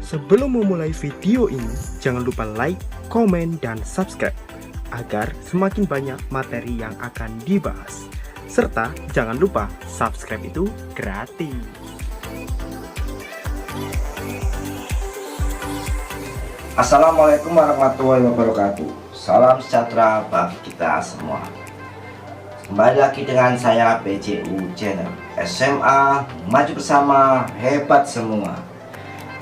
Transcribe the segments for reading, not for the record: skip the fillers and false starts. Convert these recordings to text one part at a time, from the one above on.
Sebelum memulai video ini, jangan lupa like, komen, dan subscribe agar semakin banyak materi yang akan dibahas. Serta jangan lupa subscribe itu gratis. Assalamualaikum warahmatullahi wabarakatuh. Salam sejahtera bagi kita semua. Kembali lagi dengan saya PJU Channel. SMA maju bersama, hebat semua.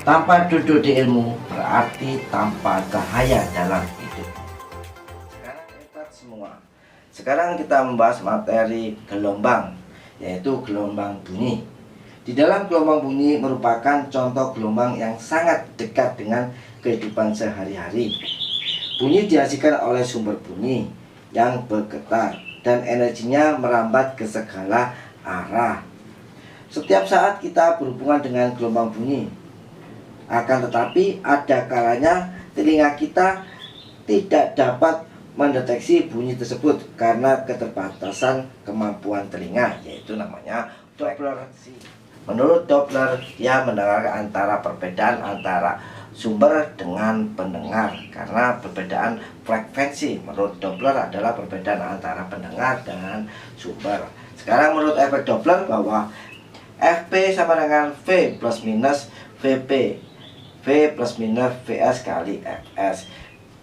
Tanpa duduk di ilmu berarti tanpa cahaya dalam hidup. Sekarang hebat semua. Sekarang kita membahas materi gelombang, yaitu gelombang bunyi. Di dalam gelombang bunyi merupakan contoh gelombang yang sangat dekat dengan kehidupan sehari-hari. Bunyi dihasilkan oleh sumber bunyi yang bergetar dan energinya merambat ke segala arah. Setiap saat kita berhubungan dengan gelombang bunyi. Akan tetapi ada kalanya telinga kita tidak dapat mendeteksi bunyi tersebut karena keterbatasan kemampuan telinga, yaitu namanya Doppler. Menurut Doppler, dia mendengar antara perbedaan antara sumber dengan pendengar karena perbedaan frekuensi. Menurut Doppler adalah perbedaan antara pendengar dengan sumber. Sekarang menurut efek Doppler bahwa Fp sama dengan V plus minus Vp, V plus minus Vs kali Fs.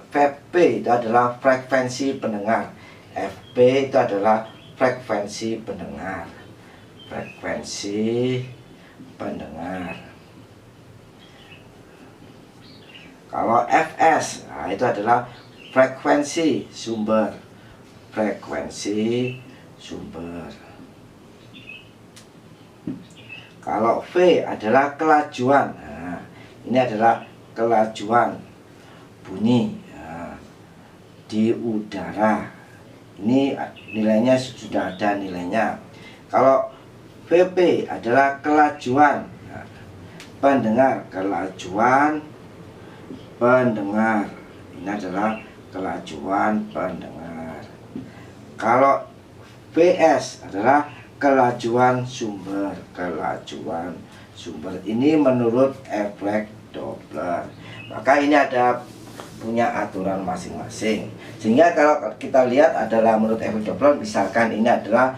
Vp itu adalah frekuensi pendengar, Fp itu adalah frekuensi pendengar. Frekuensi pendengar. Kalau Fs, nah itu adalah frekuensi sumber. Frekuensi sumber. Kalau V adalah kelajuan. Nah, ini adalah kelajuan bunyi di udara. Ini nilainya sudah ada nilainya. Kalau Vp adalah kelajuan pendengar, kelajuan pendengar. Ini adalah kelajuan pendengar. Kalau Vs adalah kelajuan sumber, kelajuan sumber. Ini menurut efek Doppler. Maka ini ada punya aturan masing-masing. Sehingga kalau kita lihat adalah menurut efek Doppler, misalkan ini adalah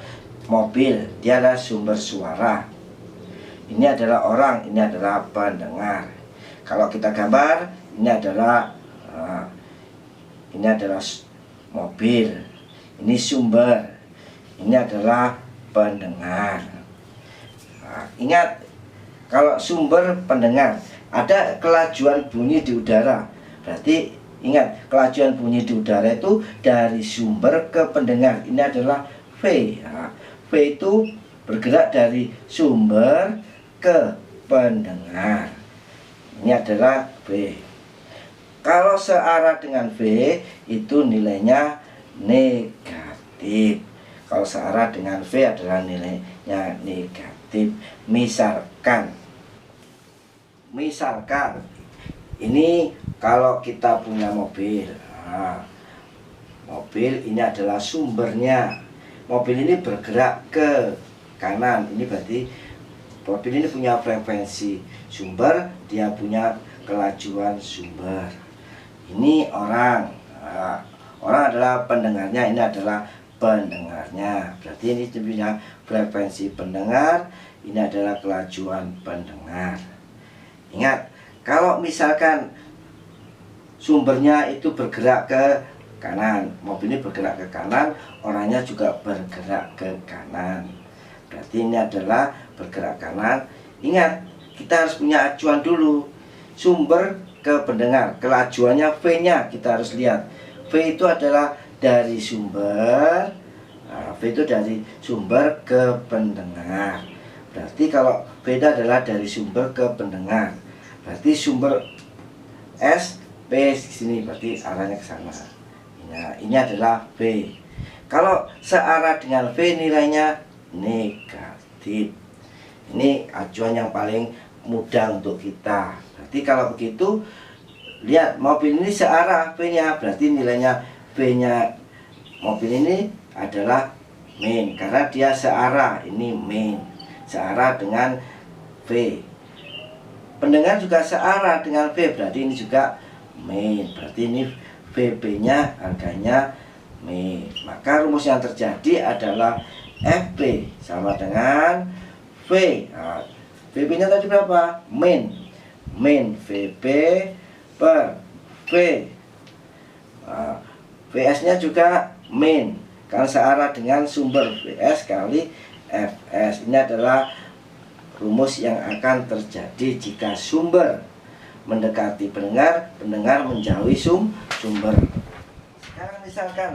mobil, dia adalah sumber suara. Ini adalah orang, ini adalah pendengar. Kalau kita gambar, ini adalah mobil, ini sumber, ini adalah pendengar. Nah, ingat, kalau sumber pendengar ada kelajuan bunyi di udara, berarti ingat kelajuan bunyi di udara itu dari sumber ke pendengar. Ini adalah V. Nah, V itu bergerak dari sumber ke pendengar. Ini adalah V. Kalau searah dengan V itu nilainya negatif. Kalau searah dengan V adalah nilainya negatif. Misalkan ini kalau kita punya mobil. Nah, mobil ini adalah sumbernya. Mobil ini bergerak ke kanan. Ini berarti mobil ini punya frekuensi sumber, dia punya kelajuan sumber. Ini orang. Nah, orang adalah pendengarnya, ini adalah pendengarnya. Berarti ini punya frekuensi pendengar, ini adalah kelajuan pendengar. Ingat, kalau misalkan sumbernya itu bergerak ke kanan, mobil ini bergerak ke kanan, orangnya juga bergerak ke kanan. Berarti ini adalah bergerak kanan. Ingat, kita harus punya acuan dulu. Sumber ke pendengar, kelajuannya V-nya kita harus lihat. V itu adalah dari sumber. Nah, V itu dari sumber ke pendengar. Berarti kalau V itu adalah dari sumber ke pendengar, berarti sumber S, P sini, berarti arahnya ke sana. Nah, ini adalah V. Kalau searah dengan V nilainya negatif. Ini acuan yang paling mudah untuk kita. Berarti kalau begitu, lihat mobil ini searah V-nya, berarti nilainya V-nya mobil ini adalah min, karena dia searah. Ini min, searah dengan V. pendengar juga searah dengan V, berarti ini juga min. Berarti ini VB nya harganya min. Maka rumus yang terjadi adalah FB sama dengan V. Nah, VB nya tadi berapa? Min. Min VB per V. Nah, VS nya juga min, karena searah dengan sumber VS kali FS. Ini adalah rumus yang akan terjadi jika sumber mendekati pendengar, pendengar menjauhi sumber. Sekarang misalkan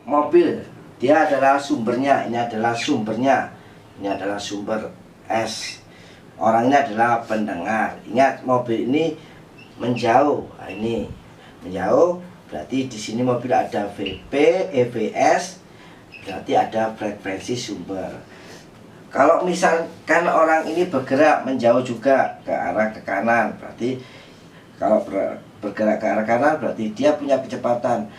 mobil, dia adalah sumbernya, ini adalah sumbernya, ini adalah sumber S. Orangnya adalah pendengar. Ingat, mobil ini menjauh. Nah, ini menjauh, berarti di sini mobil ada VP, EVS, berarti ada frekuensi sumber. Kalau misalkan orang ini bergerak menjauh juga ke arah ke kanan, berarti kalau bergerak ke arah kanan berarti dia punya kecepatan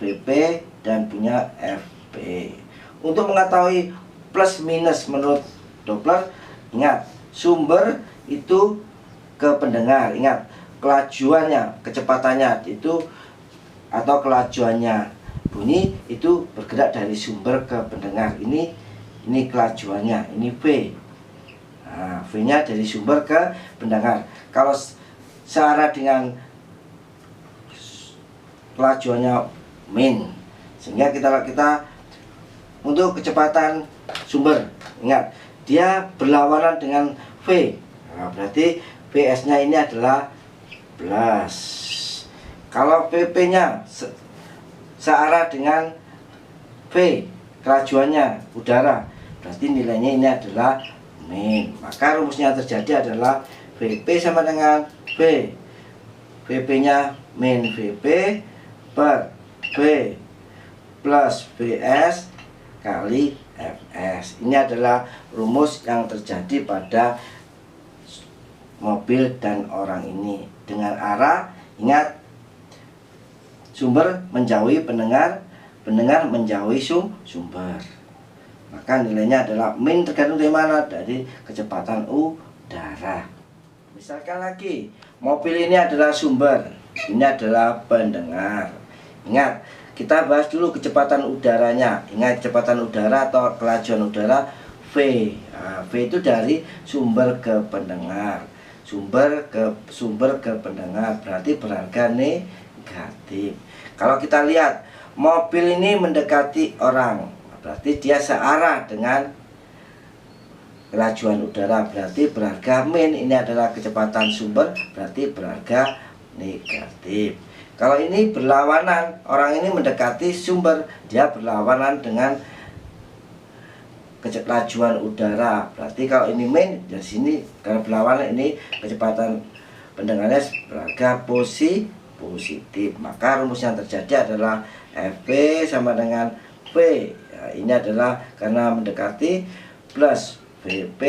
VP dan punya FP. Untuk mengetahui plus minus menurut Doppler, ingat sumber itu ke pendengar, ingat kelajuannya, kecepatannya itu atau kelajuannya bunyi itu bergerak dari sumber ke pendengar. Ini kelajuannya, ini V. Nah, V-nya dari sumber ke pendengar. Kalau searah dengan kelajuannya min, sehingga kita untuk kecepatan sumber, ingat dia berlawanan dengan V. Nah, berarti VS-nya ini adalah plus. Kalau VP-nya searah dengan V, kelajuannya udara, berarti nilainya ini adalah min. Maka rumusnya terjadi adalah VP sama dengan V. VP nya min VP per V plus VS kali FS. Ini adalah rumus yang terjadi pada mobil dan orang ini. Dengan arah, ingat sumber menjauhi pendengar, pendengar menjauhi sumber. Maka nilainya adalah min tergantung dari mana? Dari kecepatan udara. Misalkan lagi, mobil ini adalah sumber, ini adalah pendengar. Ingat, kita bahas dulu kecepatan udaranya. Ingat, kecepatan udara atau kelajuan udara V. Nah, V itu dari sumber ke pendengar. Sumber ke pendengar berarti berharga negatif. Kalau kita lihat mobil ini mendekati orang, berarti dia searah dengan kelajuan udara, berarti berharga min. Ini adalah kecepatan sumber, berarti berharga negatif. Kalau ini berlawanan, orang ini mendekati sumber, dia berlawanan dengan kelajuan udara, berarti kalau ini min, dari sini karena berlawanan, ini kecepatan pendengarnya berharga positif. Maka rumus yang terjadi adalah FP sama dengan V. Ya, ini adalah karena mendekati plus VP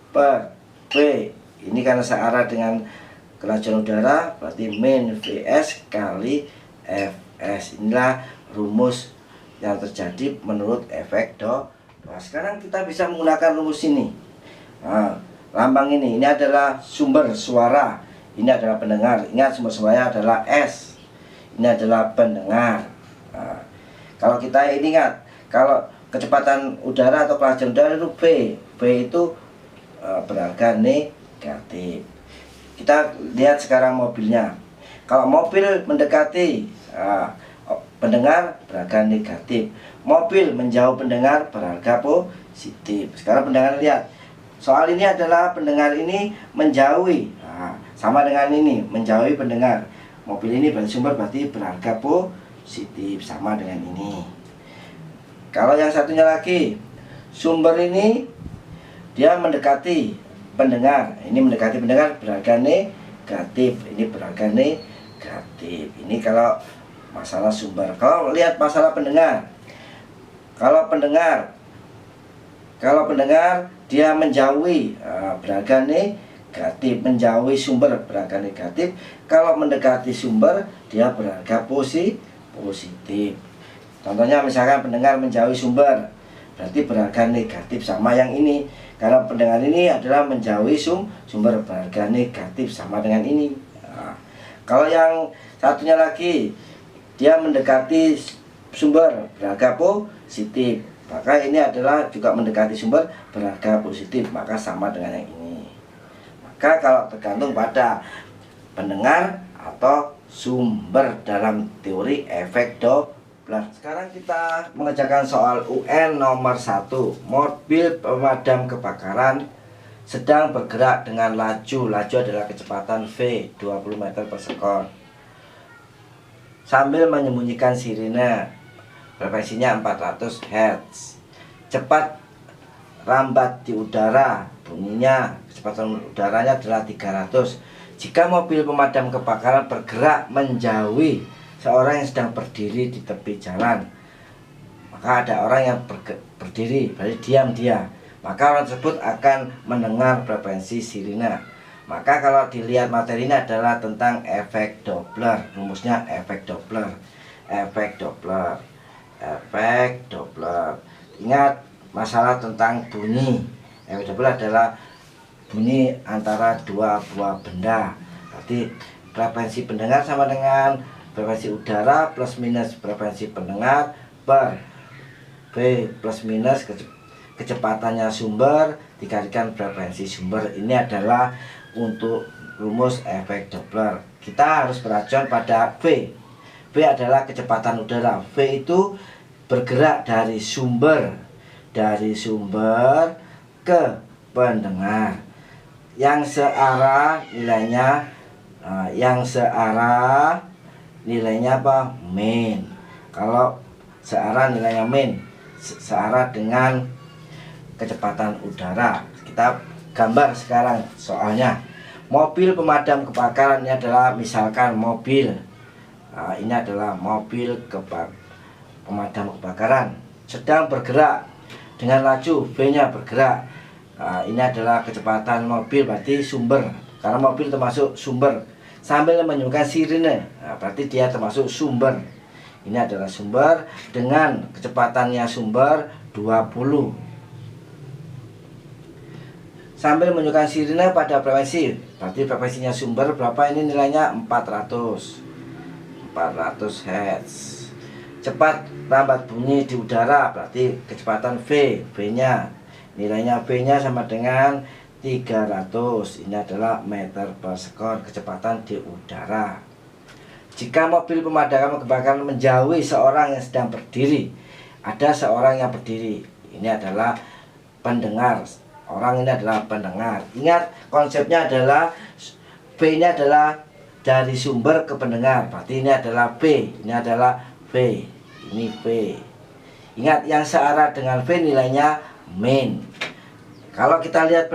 per V. Ini karena searah dengan kelajuan udara, berarti min VS kali FS. Inilah rumus yang terjadi menurut efek Doppler. Nah, sekarang kita bisa menggunakan rumus ini. Nah, lambang ini adalah sumber suara, ini adalah pendengar. Ingat, sumber suara adalah S, ini adalah pendengar. Nah, kalau kita ingat, kalau kecepatan udara atau kelajuan udara itu V, V itu berharga negatif. Kita lihat sekarang mobilnya. Kalau mobil mendekati pendengar berharga negatif, mobil menjauh pendengar berharga positif. Sekarang pendengar lihat, soal ini adalah pendengar ini menjauhi, sama dengan ini menjauhi pendengar. Mobil ini berarti sumber, berarti berharga positif, sama dengan ini. Kalau yang satunya lagi, sumber ini dia mendekati pendengar, ini mendekati pendengar berharga negatif, ini berharga negatif. Ini kalau masalah sumber. Kalau lihat masalah pendengar, kalau pendengar dia menjauhi berharga negatif, menjauhi sumber berharga negatif. Kalau mendekati sumber dia berharga positif. Contohnya misalkan pendengar menjauhi sumber berarti berharga negatif, sama yang ini. Karena pendengar ini adalah menjauhi sumber berharga negatif, sama dengan ini. Nah, kalau yang satunya lagi, dia mendekati sumber berharga positif, maka ini adalah juga mendekati sumber berharga positif, maka sama dengan yang ini. Maka kalau tergantung pada pendengar atau sumber dalam teori efek Doppler. Sekarang kita mengerjakan soal UN nomor 1. Mobil pemadam kebakaran sedang bergerak dengan laju adalah kecepatan V 20 meter per sekon, sambil menyembunyikan sirine, frekuensinya 400 Hz. Cepat rambat di udara, bunyinya kecepatan udaranya adalah 300. Jika mobil pemadam kebakaran bergerak menjauhi seorang yang sedang berdiri di tepi jalan, maka ada orang yang berdiri, berarti diam dia, maka orang tersebut akan mendengar frekuensi sirine. Maka kalau dilihat materi ini adalah tentang efek Doppler. Rumusnya efek Doppler. Efek Doppler. Efek Doppler. Ingat masalah tentang bunyi. Efek Doppler adalah bunyi antara dua buah benda. Berarti frekuensi pendengar sama dengan frekuensi udara plus minus frekuensi pendengar per V plus minus kecepatannya sumber dikalikan frekuensi sumber. Ini adalah untuk rumus efek Doppler. Kita harus beracuan pada V. V adalah kecepatan udara. V itu bergerak dari sumber ke pendengar yang searah nilainya, nilainya apa? Min. Kalau searah nilainya min, searah dengan kecepatan udara. Kita gambar sekarang soalnya. Mobil pemadam kebakaran ini adalah misalkan mobil. Ini adalah mobil pemadam kebakaran sedang bergerak dengan laju, V-nya bergerak. Ini adalah kecepatan mobil, berarti sumber, karena mobil termasuk sumber, sambil menyalakan sirine, berarti dia termasuk sumber. Ini adalah sumber dengan kecepatannya sumber 20, sambil menyalakan sirine pada frekuensi, berarti frekuensinya sumber berapa? Ini nilainya 400 Hz. Cepat rambat bunyi di udara, berarti kecepatan V, V-nya nilainya, V-nya sama dengan 300. Ini adalah meter per sekon kecepatan di udara. Jika mobil pemadam kebakaran menjauhi seorang yang sedang berdiri, ada seorang yang berdiri, ini adalah pendengar. Orang ini adalah pendengar. Ingat konsepnya adalah V-nya adalah dari sumber ke pendengar, berarti ini adalah V, ini adalah V, ini V. Ingat yang searah dengan V nilainya min. Kalau kita lihat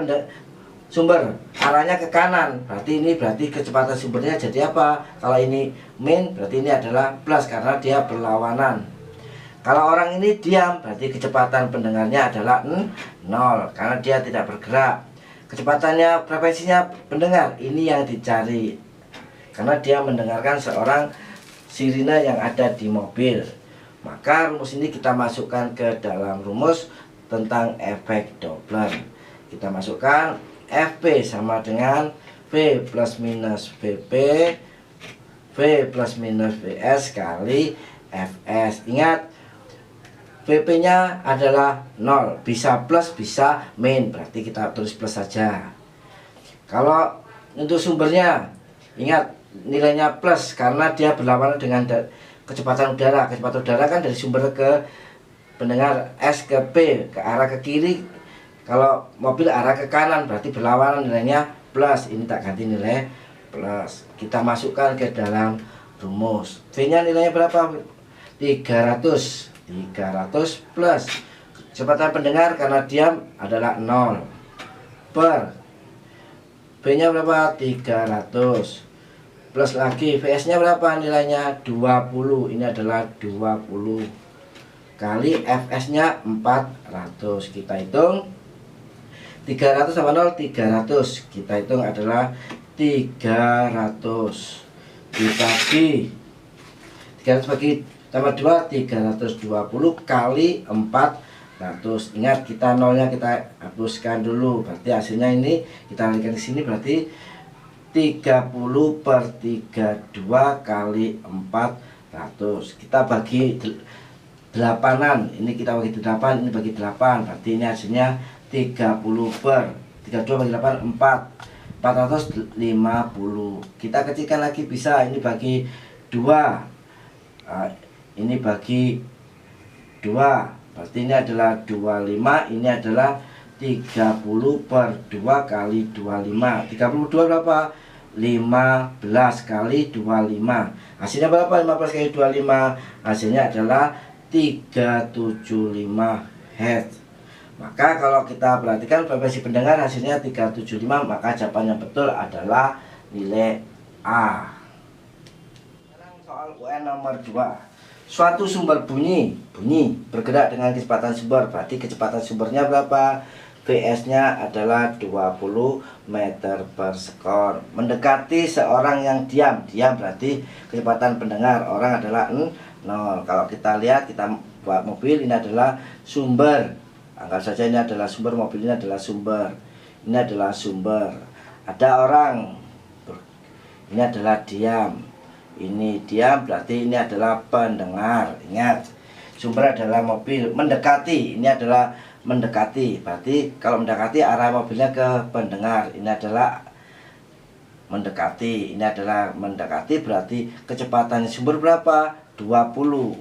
sumber arahnya ke kanan, berarti kecepatan sumbernya jadi apa? Kalau ini min, berarti ini adalah plus karena dia berlawanan. Kalau orang ini diam, berarti kecepatan pendengarnya adalah 0 karena dia tidak bergerak. Kecepatannya, frekuensinya pendengar, ini yang dicari karena dia mendengarkan seorang sirine yang ada di mobil. Maka rumus ini kita masukkan ke dalam rumus tentang efek Doppler. Kita masukkan Fp sama dengan V plus minus Vp, V plus minus Vs kali Fs. Ingat, Vp nya adalah 0, bisa plus bisa min, berarti kita tulis plus saja. Kalau untuk sumbernya, ingat nilainya plus karena dia berlawanan dengan kecepatan udara. Kecepatan udara kan dari sumber ke pendengar, S ke P, ke arah ke kiri. Kalau mobil arah ke kanan berarti berlawanan, nilainya plus. Ini tak ganti nilai plus. Kita masukkan ke dalam rumus. V nya nilainya berapa? 300 plus kecepatan pendengar karena diam adalah 0 per V nya berapa? 300 plus lagi Vs nya berapa nilainya? 20. Ini adalah 20 kali Fs nya 400. Kita hitung 300 sama 0, 300. Kita hitung adalah 300 dibagi 300 bagi tambah 2, 320 kali 400. 100. Ingat, kita nolnya kita hapuskan dulu. Berarti hasilnya ini kita alihkan ke sini, berarti 30 per 32 kali 400. Kita bagi 8-an. Ini kita bagi 8, ini bagi 8. Berarti ini hasilnya 30 per 32 bagi 8, 450. Kita kecilkan lagi bisa. Ini bagi 2. Ini bagi 2. Berarti ini adalah 25, ini adalah 30 per 2 kali 25. 32 berapa? 15 kali 25. Hasilnya berapa? 15 kali 25. Hasilnya adalah 375 Hz. Maka kalau kita perhatikan frekuensi pendengar hasilnya 375, maka jawaban yang betul adalah nilai A. Sekarang soal UN nomor 2. Suatu sumber bunyi bergerak dengan kecepatan sumber, berarti kecepatan sumbernya berapa? Vs-nya adalah 20 meter per sekon. Mendekati seorang yang diam berarti kecepatan pendengar orang adalah 0. Kalau kita lihat, kita buat mobil, ini adalah sumber. Anggap saja ini adalah sumber, mobil ini adalah sumber. Ini adalah sumber. Ada orang, ini adalah diam. Ini diam, berarti ini adalah pendengar. Ingat, sumber adalah mobil. Mendekati, ini adalah mendekati. Berarti kalau mendekati arah mobilnya ke pendengar. Ini adalah mendekati. Ini adalah mendekati, berarti kecepatan sumber berapa? 20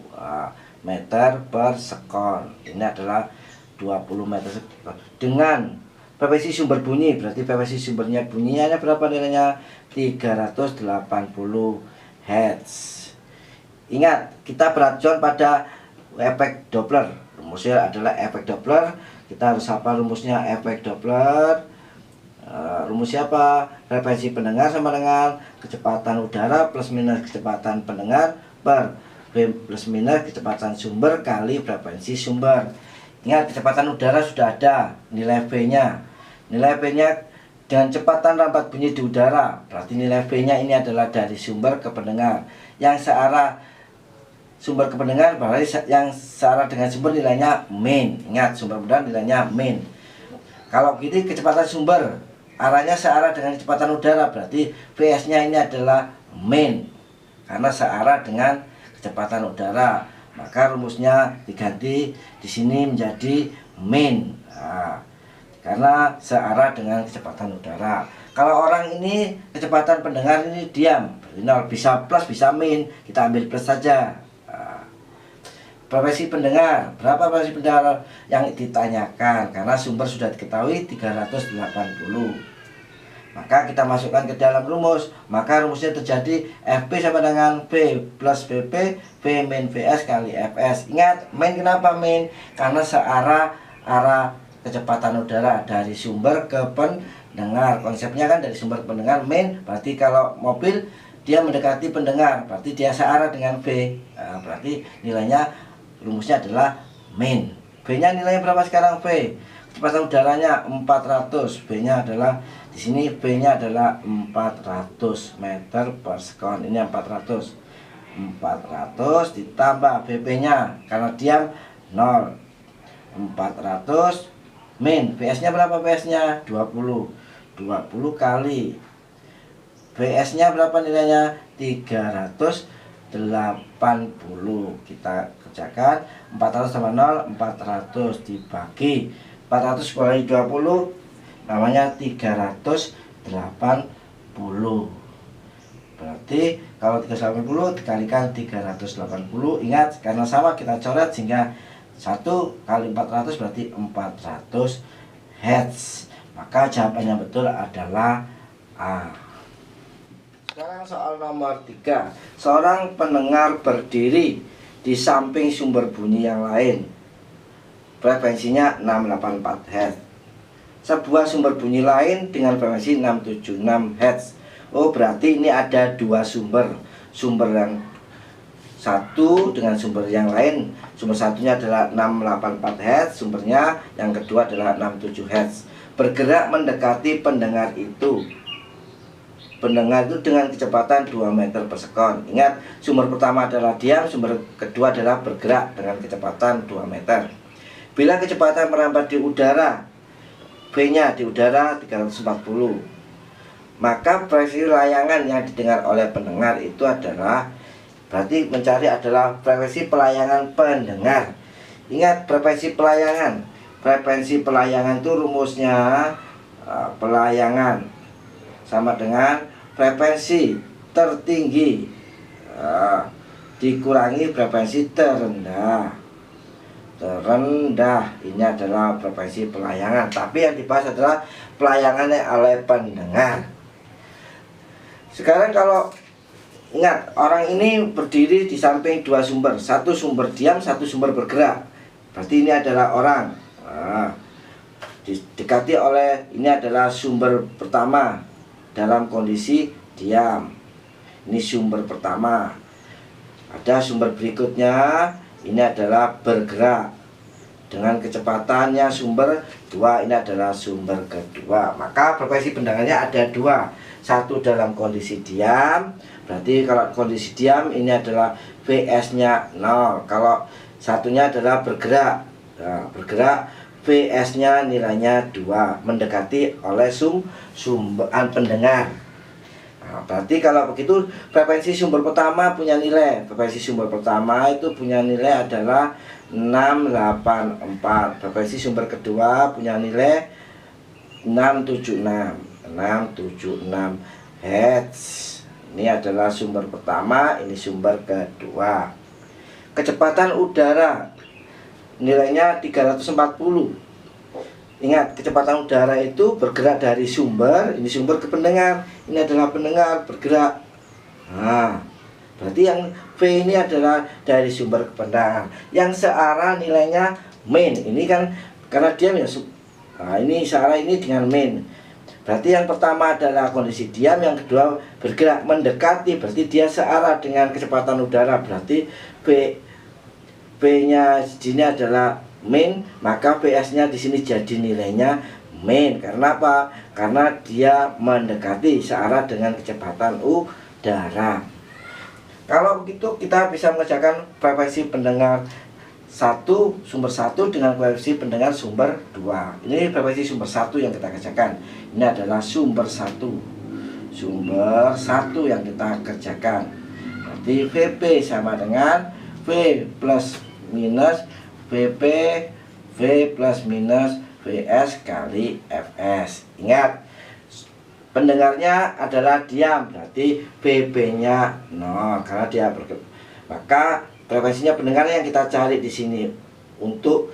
meter per sekon. Ini adalah 20 meter per sekon. Dengan frekuensi sumber bunyi, berarti frekuensi sumbernya bunyinya berapa nilainya? 380 Hz. Ingat, kita beracuan pada efek Doppler. Rumusnya adalah efek Doppler. Kita harus hafal rumusnya efek Doppler. Rumusnya apa? Frekuensi pendengar sama dengan kecepatan udara plus minus kecepatan pendengar per V plus minus kecepatan sumber kali frekuensi sumber. Ingat, kecepatan udara sudah ada nilai V-nya. Nilai V-nya dengan kecepatan rampat bunyi di udara, berarti nilai V-nya ini adalah dari sumber ke pendengar. Yang searah sumber ke pendengar, berarti yang searah dengan sumber nilainya min. Ingat, sumber pendengar nilainya min. Kalau gitu kecepatan sumber arahnya searah dengan kecepatan udara, berarti Vs-nya ini adalah min, karena searah dengan kecepatan udara. Maka rumusnya diganti di sini menjadi min. Karena searah dengan kecepatan udara. Kalau orang ini kecepatan pendengar ini diam, 0, bisa plus bisa min, kita ambil plus saja. Frekuensi pendengar, berapa frekuensi pendengar yang ditanyakan? Karena sumber sudah diketahui 380. Maka kita masukkan ke dalam rumus. Maka rumusnya terjadi FP sama dengan V plus VP, V min Vs kali Fs. Ingat, min kenapa min? Karena searah arah kecepatan udara dari sumber ke pendengar. Konsepnya kan dari sumber ke pendengar, min. Berarti kalau mobil dia mendekati pendengar, berarti dia searah dengan V. Berarti nilainya, rumusnya adalah min. V-nya nilainya berapa sekarang? V kecepatan udaranya 400. V-nya adalah di sini, V-nya adalah 400 meter per sekon. Ini 400 ditambah VP-nya karena diam 0. 400 min, Vs-nya berapa? Vs-nya 20 kali Vs-nya berapa nilainya? 380. Kita kerjakan 400 sama 0, 400 dibagi 400 kali 20 namanya 380. Berarti kalau 380 dikalikan 380. Ingat, karena sama kita coret sehingga 1 kali 400 berarti 400 Hz. Maka jawabannya betul adalah A. Sekarang soal nomor 3. Seorang pendengar berdiri di samping sumber bunyi yang lain. Frekuensinya 684 Hz. Sebuah sumber bunyi lain dengan frekuensi 676 Hz. Oh, berarti ini ada dua sumber. Sumber yang satu dengan sumber yang lain. Sumber satunya adalah 684 Hz, sumbernya yang kedua adalah 67 Hz. Bergerak mendekati pendengar itu. Pendengar itu dengan kecepatan 2 meter per sekon. Ingat, sumber pertama adalah diam, sumber kedua adalah bergerak dengan kecepatan 2 meter. Bila kecepatan merambat di udara, V-nya di udara 340, maka frekuensi layangan yang didengar oleh pendengar itu adalah, berarti mencari adalah frekuensi pelayangan pendengar. Ingat frekuensi pelayangan. Frekuensi pelayangan itu rumusnya pelayangan sama dengan frekuensi tertinggi dikurangi frekuensi terendah. Ini adalah frekuensi pelayangan, tapi yang dibahas adalah pelayangannya oleh pendengar. Sekarang kalau ingat, orang ini berdiri di samping dua sumber, satu sumber diam, satu sumber bergerak. Berarti ini adalah orang. Didekati oleh, ini adalah sumber pertama dalam kondisi diam. Ini sumber pertama. Ada sumber berikutnya, ini adalah bergerak dengan kecepatannya sumber 2, ini adalah sumber kedua. Maka frekuensi pendengarnya ada dua. Satu dalam kondisi diam, berarti kalau kondisi diam ini adalah Vs nya 0. Kalau satunya adalah bergerak, bergerak Vs nya nilainya 2, mendekati oleh sumberan pendengar. Berarti kalau begitu frekuensi sumber pertama punya nilai, frekuensi sumber pertama itu punya nilai adalah 684. Frekuensi sumber kedua punya nilai 676 Hz. Ini adalah sumber pertama, ini sumber kedua. Kecepatan udara nilainya 340. Ingat, kecepatan udara itu bergerak dari sumber, ini sumber ke pendengar, ini adalah pendengar bergerak. Nah, berarti yang V ini adalah dari sumber ke pendengar, yang searah nilainya min. Ini kan karena diam ya, nah ini searah ini dengan min. Berarti yang pertama adalah kondisi diam, yang kedua bergerak mendekati, berarti dia searah dengan kecepatan udara. Berarti V nya di sini adalah min, maka Vs nya di sini jadi nilainya min. Karena apa? Karena dia mendekati searah dengan kecepatan udara. Kalau begitu kita bisa mengerjakan frekuensi pendengar sumber 1 dengan frekuensi pendengar sumber 2. Ini frekuensi sumber 1 yang kita kerjakan. Ini adalah sumber 1. Sumber 1 yang kita kerjakan. Berarti Vp sama dengan V plus minus Vp, V plus minus Vs kali Fs. Ingat, pendengarnya adalah diam, berarti Vp nya 0 karena dia bergerak. Maka frekuensinya pendengar yang kita cari di sini untuk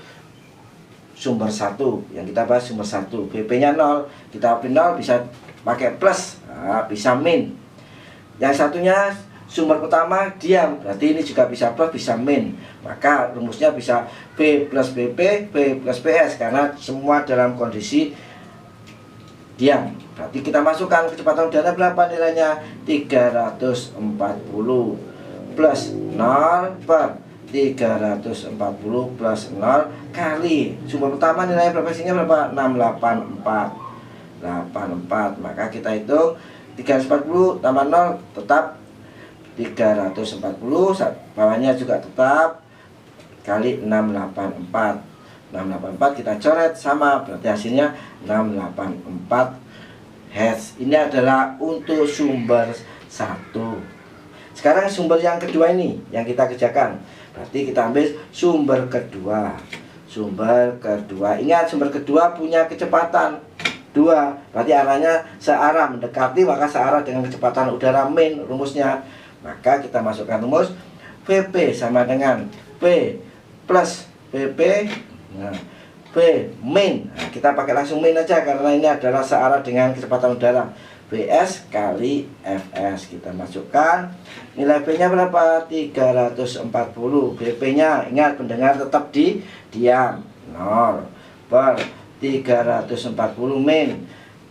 sumber 1 yang kita bahas, sumber 1 Vp nya 0, kita pilih 0 bisa pakai plus, bisa min. Yang satunya sumber pertama diam, berarti ini juga bisa plus, bisa min. Maka rumusnya bisa V plus Vp, V plus Vs, karena semua dalam kondisi diam. Berarti kita masukkan kecepatan udara berapa nilainya? 340 plus 0 per 340 plus 0 kali sumber pertama nilai frekuensinya berapa? 684. Maka kita hitung 340 tambah 0 tetap 340, bawahnya juga tetap kali 684. 684 kita coret sama, berarti hasilnya 684 Hz. Ini adalah untuk sumber 1. Sekarang sumber yang kedua ini yang kita kerjakan. Berarti kita ambil sumber kedua. Sumber kedua. Ingat, sumber kedua punya kecepatan 2. Berarti arahnya searah, mendekati, maka searah dengan kecepatan udara min rumusnya. Maka kita masukkan rumus Vp sama dengan V plus Vp, nah, V min. Nah, kita pakai langsung min aja karena ini adalah searah dengan kecepatan udara. Vs kali Fs. Kita masukkan nilai V nya berapa? 340. Vp nya, ingat pendengar tetap di diam, 0 per 340 min.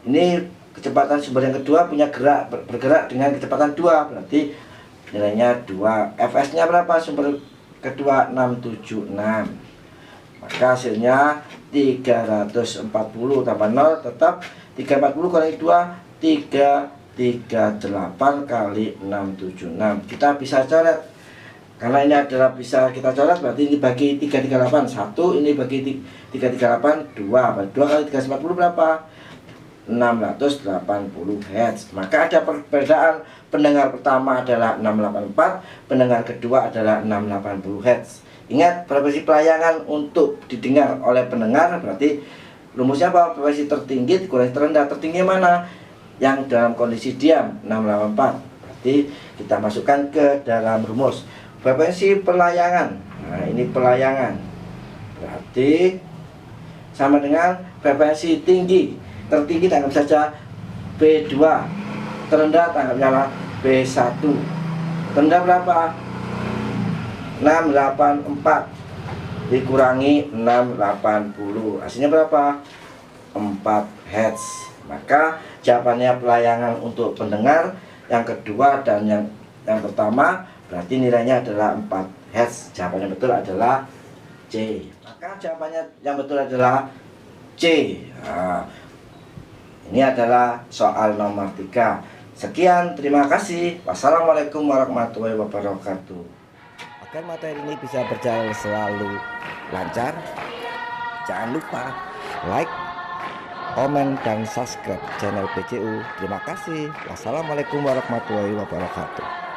Ini kecepatan sumber yang kedua punya bergerak dengan kecepatan 2, berarti nilainya 2. Fs nya berapa? Sumber kedua 676. Maka hasilnya 340 tambah 0 tetap 340 kali 2 338 kali 676. Kita bisa coret Karena ini adalah bisa kita coret, berarti ini bagi 338 1, ini bagi 338 2. 2 kali 340 berapa? 680 Hz. Maka ada perbedaan, pendengar pertama adalah 684, pendengar kedua adalah 680 Hz. Ingat, frekuensi pelayangan untuk didengar oleh pendengar berarti rumusnya apa? Frekuensi tertinggi dikurangi terendah. Tertinggi mana? Yang dalam kondisi diam 684. Berarti kita masukkan ke dalam rumus frekuensi pelayangan. Nah, ini pelayangan berarti sama dengan frekuensi tinggi. Tertinggi tangkap saja B2, terendah tangkapnya B1. Terendah berapa? 684 dikurangi 680, hasilnya berapa? 4 Hz. Maka jawabannya pelayangan untuk pendengar yang kedua dan yang pertama berarti nilainya adalah 4 Hz. Jawaban yang betul adalah C. Maka jawabannya yang betul adalah C. Nah, ini adalah soal nomor 3. Sekian, terima kasih. Wassalamualaikum warahmatullahi wabarakatuh. Agar materi ini bisa berjalan selalu lancar, jangan lupa like, komen, dan subscribe channel PCU. Terima kasih. Wassalamualaikum warahmatullahi wabarakatuh.